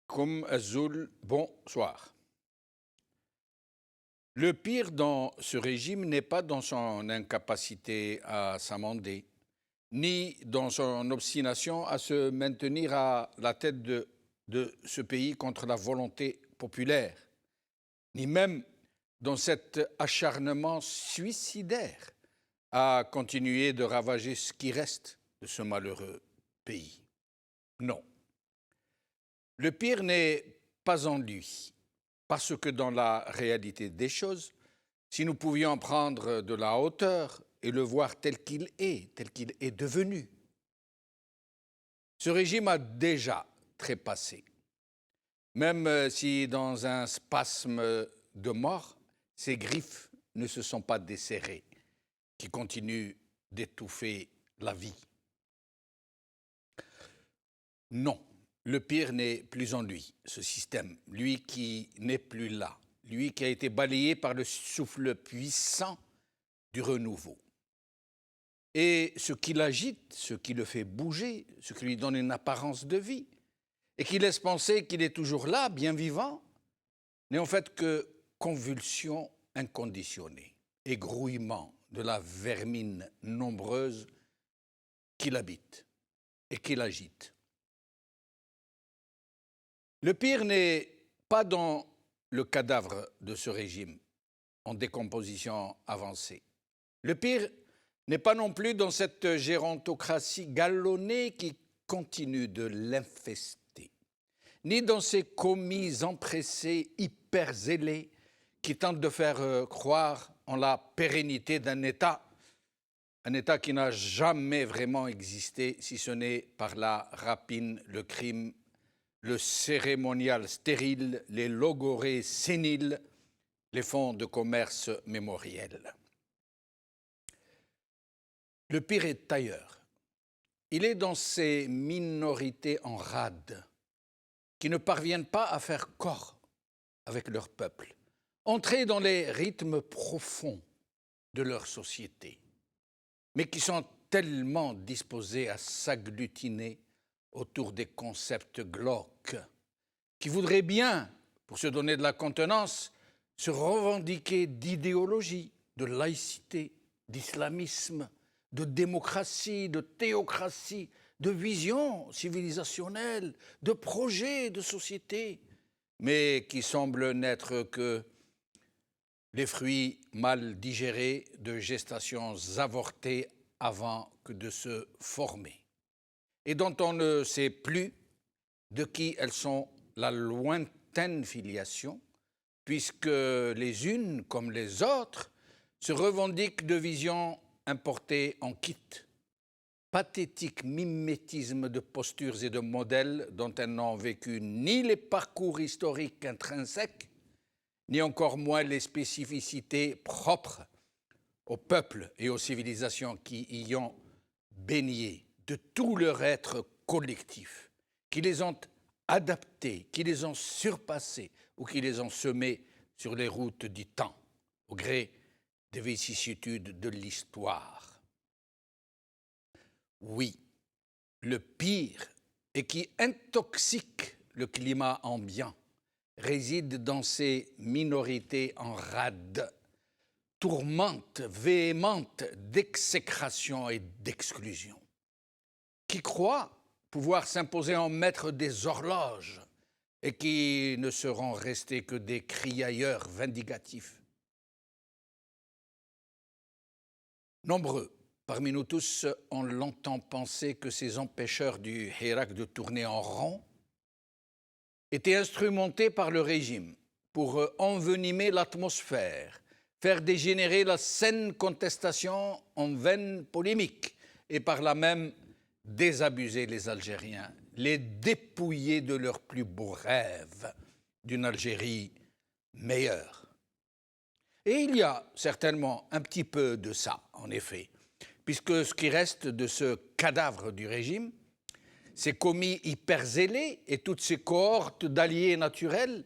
Comme Azul, bonsoir. Le pire dans ce régime n'est pas dans son incapacité à s'amender, ni dans son obstination à se maintenir à la tête de ce pays contre la volonté populaire, ni même dans cet acharnement suicidaire à continuer de ravager ce qui reste de ce malheureux pays. Non. Le pire n'est pas en lui, parce que dans la réalité des choses, si nous pouvions prendre de la hauteur et le voir tel qu'il est devenu, ce régime a déjà trépassé. Même si dans un spasme de mort, ses griffes ne se sont pas desserrées, qui continuent d'étouffer la vie. Non, le pire n'est plus en lui, ce système, lui qui n'est plus là, lui qui a été balayé par le souffle puissant du renouveau. Et ce qui l'agite, ce qui le fait bouger, ce qui lui donne une apparence de vie, et qui laisse penser qu'il est toujours là, bien vivant, n'est en fait que convulsion inconditionnée, égrouillement de la vermine nombreuse qui l'habite et qui l'agite. Le pire n'est pas dans le cadavre de ce régime en décomposition avancée. Le pire n'est pas non plus dans cette gérontocratie galonnée qui continue de l'infester, ni dans ces commis empressés, hyper zélés, qui tentent de faire croire en la pérennité d'un État qui n'a jamais vraiment existé, si ce n'est par la rapine, le crime, le cérémonial stérile, les logorées séniles, les fonds de commerce mémoriels. Le pire est ailleurs. Il est dans ces minorités en rade qui ne parviennent pas à faire corps avec leur peuple, entrer dans les rythmes profonds de leur société, mais qui sont tellement disposés à s'agglutiner autour des concepts glauques, qui voudraient bien, pour se donner de la contenance, se revendiquer d'idéologie, de laïcité, d'islamisme, de démocratie, de théocratie, de vision civilisationnelle, de projet de société, mais qui semblent n'être que les fruits mal digérés de gestations avortées avant que de se former, et dont on ne sait plus de qui elles sont la lointaine filiation, puisque les unes, comme les autres, se revendiquent de visions importées en kit, pathétique mimétisme de postures et de modèles dont elles n'ont vécu ni les parcours historiques intrinsèques, ni encore moins les spécificités propres aux peuples et aux civilisations qui y ont baigné de tout leur être collectif, qui les ont adaptés, qui les ont surpassés ou qui les ont semés sur les routes du temps, au gré des vicissitudes de l'histoire. Oui, le pire et qui intoxique le climat ambiant réside dans ces minorités en rade, tourmente, véhémente d'exécration et d'exclusion, qui croient pouvoir s'imposer en maître des horloges et qui ne seront restés que des criailleurs vindicatifs. Nombreux parmi nous tous, on l'entend penser que ces empêcheurs du Hirak de tourner en rond étaient instrumentés par le régime pour envenimer l'atmosphère, faire dégénérer la saine contestation en vaine polémique et par là même désabuser les Algériens, les dépouiller de leurs plus beaux rêves d'une Algérie meilleure. Et il y a certainement un petit peu de ça, en effet, puisque ce qui reste de ce cadavre du régime, ces commis hyper zélés et toutes ces cohortes d'alliés naturels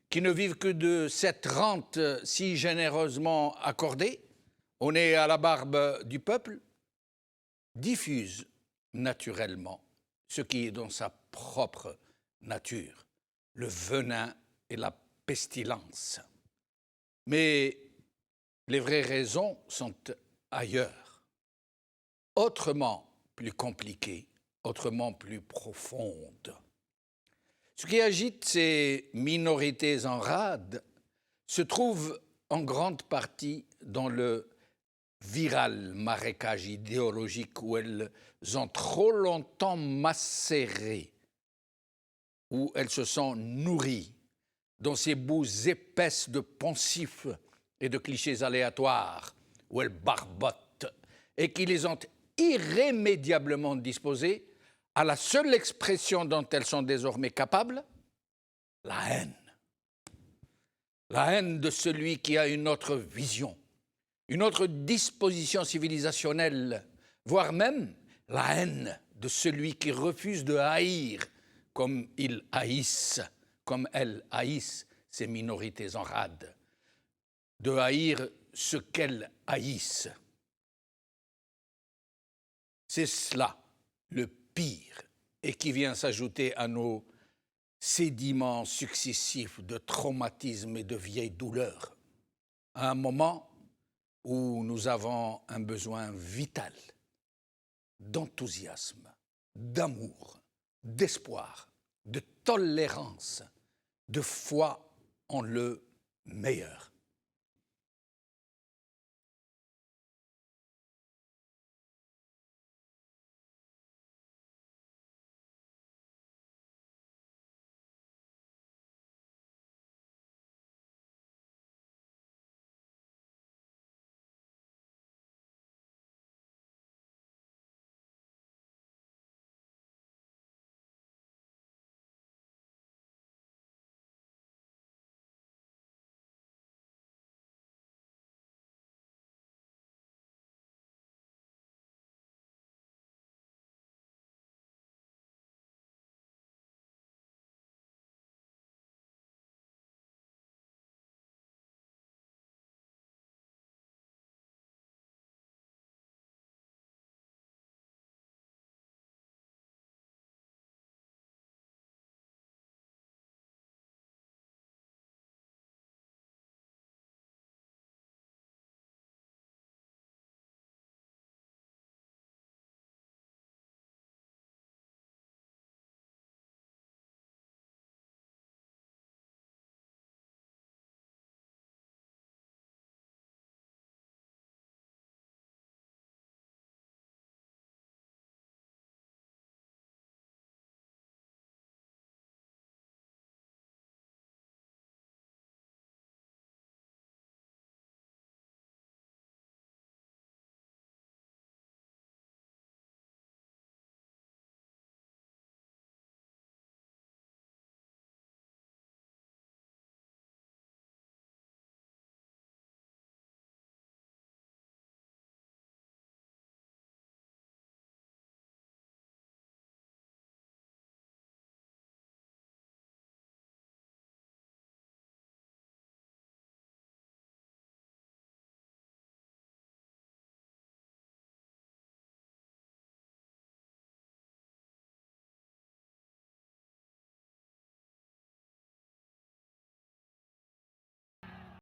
qui ne vivent que de cette rente si généreusement accordée, au nez et à la barbe du peuple, diffusent naturellement ce qui est dans sa propre nature, le venin et la pestilence. Mais les vraies raisons sont ailleurs, autrement plus compliquées, autrement plus profondes. Ce qui agite ces minorités en rade se trouve en grande partie dans le viral marécage idéologique où elles ont trop longtemps macéré, où elles se sont nourries dans ces boues épaisses de poncifs et de clichés aléatoires, où elles barbotent et qui les ont irrémédiablement disposées à la seule expression dont elles sont désormais capables, la haine. La haine de celui qui a une autre vision, une autre disposition civilisationnelle, voire même la haine de celui qui refuse de haïr comme ils haïssent, comme elles haïssent ces minorités en rade, de haïr ce qu'elles haïssent. C'est cela le pire et qui vient s'ajouter à nos sédiments successifs de traumatisme et de vieilles douleurs, à un moment où nous avons un besoin vital d'enthousiasme, d'amour, d'espoir, de tolérance, de foi en le meilleur.